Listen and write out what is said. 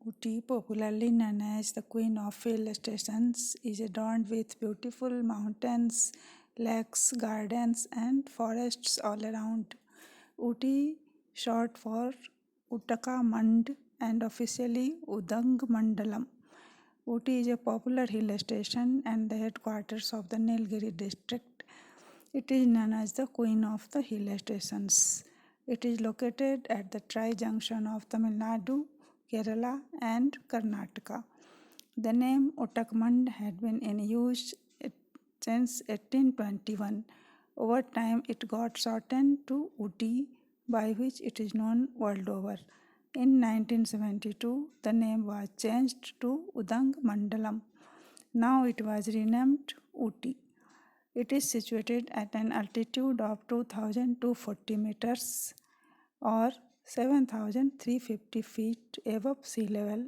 Ooty, popularly known as the Queen of Hill Stations, is adorned with beautiful mountains, lakes, gardens, and forests all around. Ooty, short for Ootacamund and officially udhagamandalam. Ooty is a popular hill station and the headquarters of the Nilgiri district. It is known as the Queen of the Hill Stations. It is located at the junction of Tamilnadu, Kerala, and Karnataka. The name Ootacamund had been in use since 1821. Over time, it got shortened to Ooty, by which it is known world over. In 1972, the name was changed to Udhagamandalam. Now it was renamed Ooty. It is situated at an altitude of 2240 meters or 7350 feet above sea level